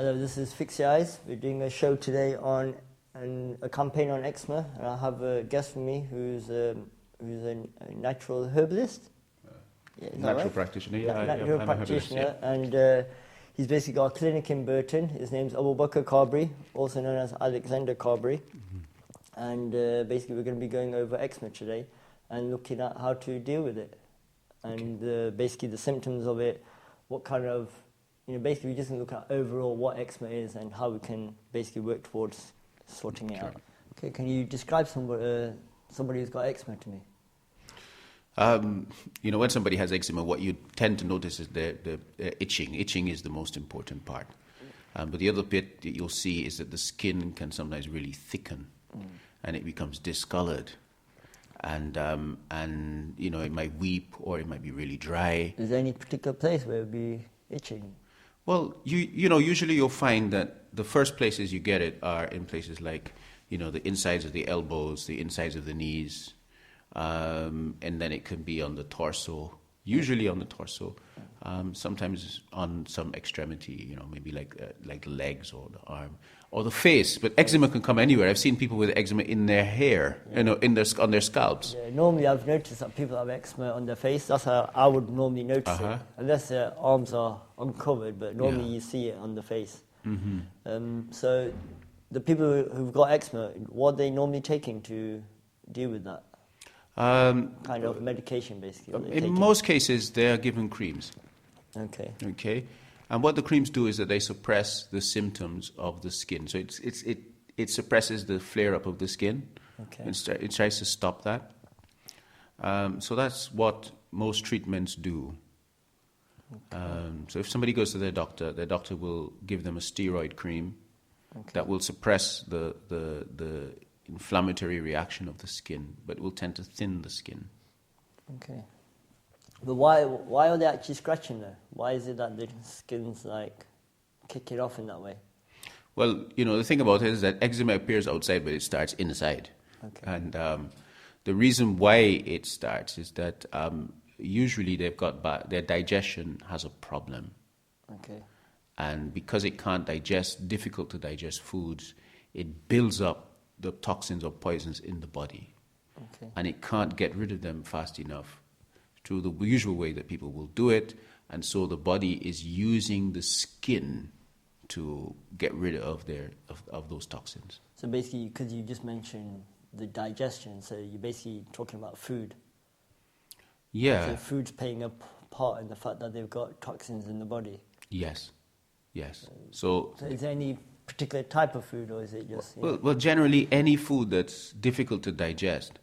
Hello, this is Fix Your Eyes. We're doing a show today on a campaign on eczema, and I have a guest with me who's a natural herbalist. Natural practitioner, natural practitioner, and he's basically got a clinic in Burton. His name's Alex Carberry, also known as Alexander Carberry. And basically we're going to be going over eczema today and looking at how to deal with it. And basically the symptoms of it, what kind of, basically we're just going to look at overall what eczema is and how we can basically work towards sorting it out. Okay, can you describe somebody who's got eczema to me? When somebody has eczema, what you tend to notice is the itching. Itching is the most important part. But the other bit that you'll see is that the skin can sometimes really thicken and it becomes discolored. And it might weep or it might be really dry. Is there any particular place where it would be itching? Well, usually you'll find that the first places you get it are in places like, the insides of the elbows, the insides of the knees, and then it can be on the torso, usually on the torso, sometimes on some extremity, maybe like the legs or the arm or the face. But eczema can come anywhere. I've seen people with eczema in their hair, on their scalps. Yeah, normally I've noticed that people have eczema on their face. That's how I would normally notice it, unless their arms are uncovered. But normally you see it on the face. So the people who've got eczema, what are they normally taking to deal with that? Kind of medication, basically. In most cases, they are given creams. Okay. And what the creams do is that they suppress the symptoms of the skin. So it suppresses the flare-up of the skin. Okay. It tries to stop that. So that's what most treatments do. Okay. So if somebody goes to their doctor will give them a steroid cream that will suppress the inflammatory reaction of the skin, but will tend to thin the skin. Okay. But why are they actually scratching though? Why is it that the skin's like kicking off in that way? Well, the thing about it is that eczema appears outside, but it starts inside. Okay. And the reason why it starts is that usually their digestion has a problem. Okay. And because it can't digest difficult to digest foods, it builds up the toxins or poisons in the body. Okay. And it can't get rid of them fast enough through the usual way that people will do it. And so the body is using the skin to get rid of those toxins. So basically, because you just mentioned the digestion, so you're basically talking about food. Yeah. So food's playing a part in the fact that they've got toxins in the body. Yes. So is there any particular type of food, or is it just... Well, generally any food that's difficult to digest.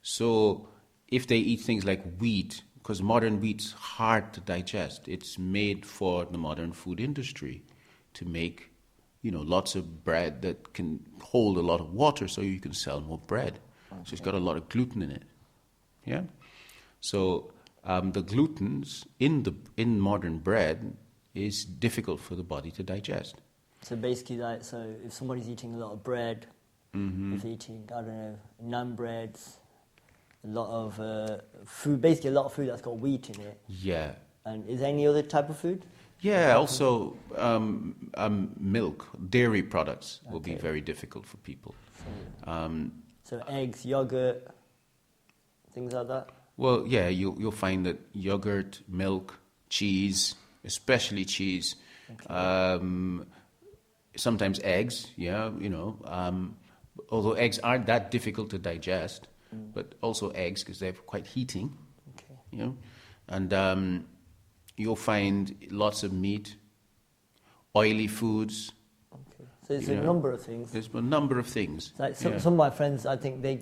So if they eat things like wheat, because modern wheat's hard to digest, it's made for the modern food industry to make, lots of bread that can hold a lot of water so you can sell more bread. Okay. So it's got a lot of gluten in it. Yeah? So the gluten's in modern bread is difficult for the body to digest. So basically, so if somebody's eating a lot of bread, if they're eating, naan breads, a lot of food, basically a lot of food that's got wheat in it. Yeah. And is there any other type of food? Yeah, also milk, dairy products will be very difficult for people. So eggs, yogurt, things like that? Well, yeah, you'll find that yogurt, milk, cheese, especially cheese, sometimes eggs, although eggs aren't that difficult to digest, but also eggs because they're quite heating, and you'll find lots of meat, oily foods. Okay. So it's a number of things. There's a number of things. Like some of my friends, I think when they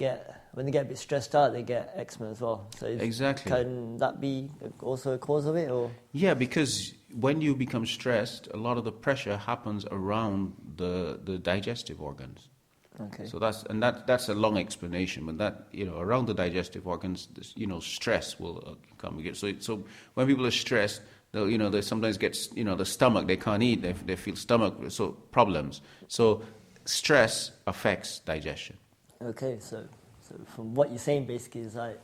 get a bit stressed out, they get eczema as well. So exactly. Can that be also a cause of it, or? Yeah, because when you become stressed, a lot of the pressure happens around the digestive organs. Okay. So that's a long explanation, but that around the digestive organs, stress will come. So when people are stressed, they sometimes get the stomach. They can't eat. They feel stomach problems. So stress affects digestion. Okay, so from what you're saying, basically, is like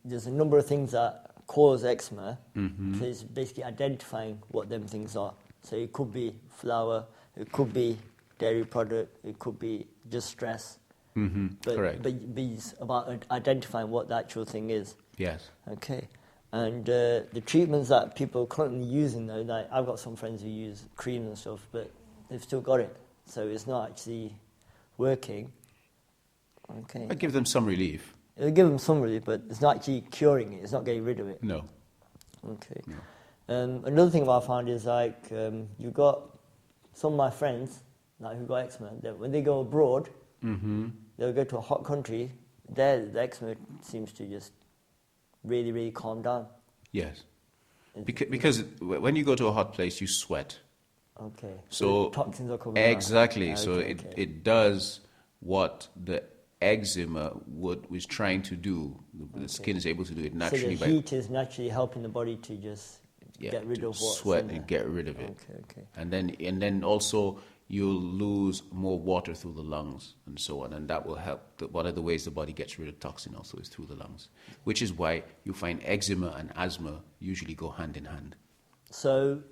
there's a number of things that cause eczema. So it's basically identifying what them things are. So it could be flour, It could be dairy product. It could be just stress. But, Correct. But it's about identifying what the actual thing is. Yes. Okay. And the treatments that people are currently using, though, like I've got some friends who use creams and stuff, but they've still got it. So it's not actually working. Okay. I give them some relief. It'll give them some relief, but it's not actually curing it. It's not getting rid of it. No. Okay. No. Another thing I found is like you got some of my friends like who got eczema. That when they go abroad, they'll go to a hot country. There, the eczema seems to just really, really calm down. Yes. Because when you go to a hot place, you sweat. Okay. So toxins are coming exactly. out. So Okay, it does what the eczema was trying to do. The skin is able to do it naturally. So the heat is naturally helping the body to just get rid of what's sweat in and there. get rid of it. Okay. And then also you'll lose more water through the lungs and so on, and that will help. One of the ways the body gets rid of toxin also is through the lungs, which is why you find eczema and asthma usually go hand in hand. So,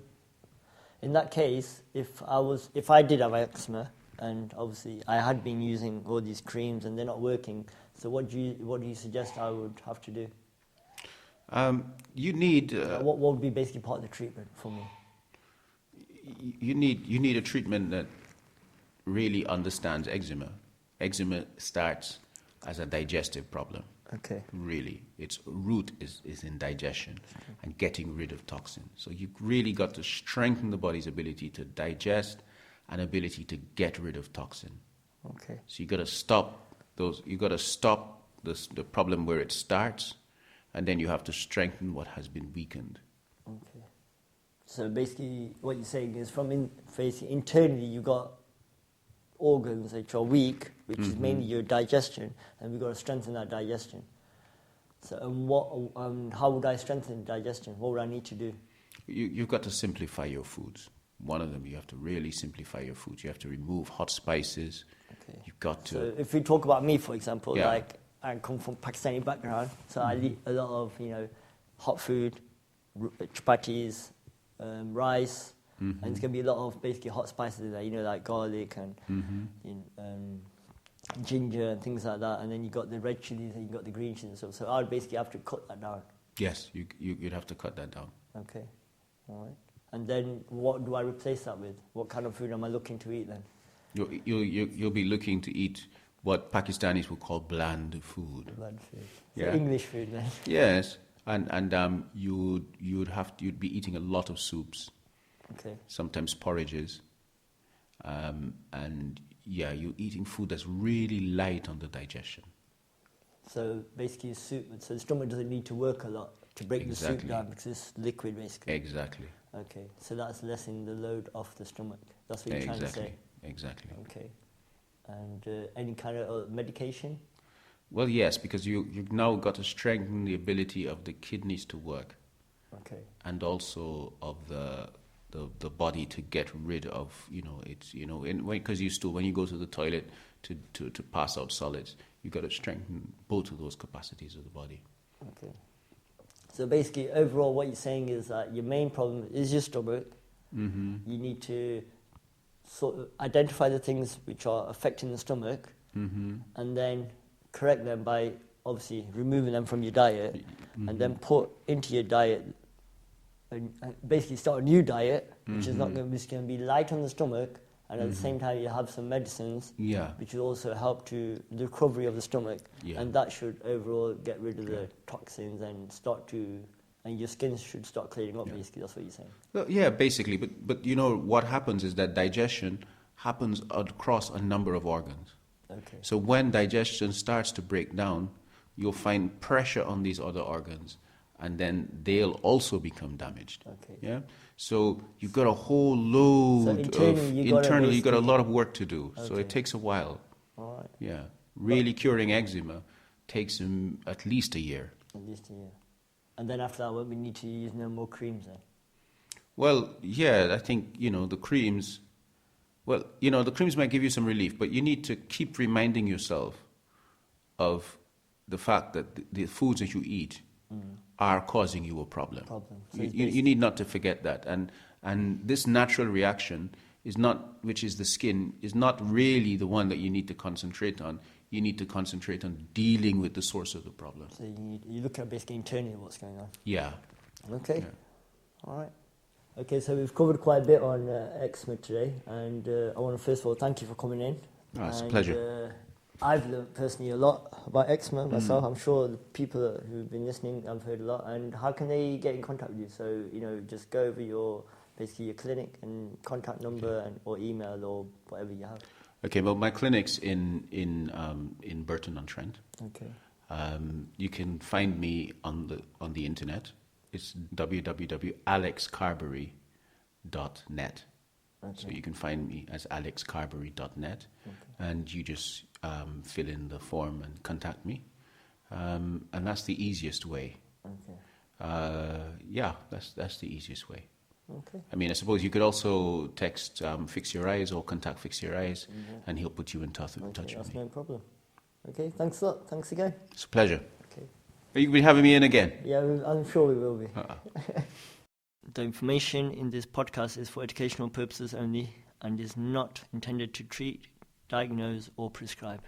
in that case, if I did have eczema, and obviously I had been using all these creams and they're not working, so what do you suggest I would have to do? You need what would be basically part of the treatment for me? you need a treatment that really understands eczema. Eczema starts as a digestive problem. Okay. Really, its root is in digestion and getting rid of toxins. So you really got to strengthen the body's ability to digest and ability to get rid of toxin. Okay. So you got to stop those. You got to stop the problem where it starts, and then you have to strengthen what has been weakened. Okay. So basically, what you're saying is basically internally you got organs which are weak, which is mainly your digestion, and we've got to strengthen that digestion. So, how would I strengthen digestion? What would I need to do? You've got to simplify your foods. One of them, you have to really simplify your foods. You have to remove hot spices. Okay. You've got to. So, if we talk about me, for example, Yeah. like I come from Pakistani background, so I eat a lot of hot food, chapatis, rice. And there's going to be a lot of basically hot spices in there, like garlic and ginger and things like that. And then you got the red chilies and you got the green chilies and stuff. So I would basically have to cut that down. Yes, you'd have to cut that down. Okay, all right. And then what do I replace that with? What kind of food am I looking to eat then? You'll be looking to eat what Pakistanis would call bland food. Bland food. So Yeah. English food then. Yes, and you'd be eating a lot of soups. Okay. Sometimes porridges, and you're eating food that's really light on the digestion. So basically, soup. So the stomach doesn't need to work a lot to break the soup down because it's liquid, basically. Exactly. Okay, so that's lessening the load off the stomach. That's what you're trying to say. Exactly. Okay, and any kind of medication? Well, yes, because you've now got to strengthen the ability of the kidneys to work. Okay. And also of the body to get rid of, because when you go to the toilet to pass out solids, you've got to strengthen both of those capacities of the body. Okay. So basically, overall, what you're saying is that your main problem is your stomach. Mm-hmm. You need to sort of identify the things which are affecting the stomach, and then correct them by obviously removing them from your diet, and then put into your diet and basically start a new diet, which is not going to be light on the stomach, and at the same time you have some medicines, which will also help to the recovery of the stomach, and that should overall get rid of the toxins and and your skin should start clearing up. Basically, that's what you're saying. Well, yeah, basically, but what happens is that digestion happens across a number of organs. Okay. So when digestion starts to break down, you'll find pressure on these other organs, and then they'll also become damaged. Okay. Yeah. So you've got a whole load internally. You've got a lot of work to do. Okay. So it takes a while. All right. Yeah. Really curing eczema takes at least a year. At least a year. And then after that, we need to use no more creams then. Well, yeah, I think the creams. Well, the creams might give you some relief, but you need to keep reminding yourself of the fact that the foods that you eat are causing you a problem. So you need not to forget that. And this natural reaction which is the skin, is not really the one that you need to concentrate on. You need to concentrate on dealing with the source of the problem. So you look at basically internally what's going on. Yeah. Okay. Yeah. All right. Okay, so we've covered quite a bit on eczema today, and I want to first of all thank you for coming in. Oh, it's a pleasure. I've learned personally a lot about eczema myself. I'm sure the people who've been listening have heard a lot. And how can they get in contact with you? So, just go over your clinic and contact number or email or whatever you have. Okay, well, my clinic's in Burton-on-Trent. Okay. You can find me on the internet. It's www.alexcarberry.net. Okay. So you can find me as alexcarberry.net, and you just fill in the form and contact me, and that's the easiest way. Okay. That's the easiest way. Okay. I mean, I suppose you could also text Fix Your Eyes or contact Fix Your Eyes, and he'll put you in touch with me. That's no problem. Okay, thanks a lot. Thanks again. It's a pleasure. Okay. You'll be having me in again. Yeah, I'm sure we will be. The information in this podcast is for educational purposes only and is not intended to treat, diagnose, or prescribe.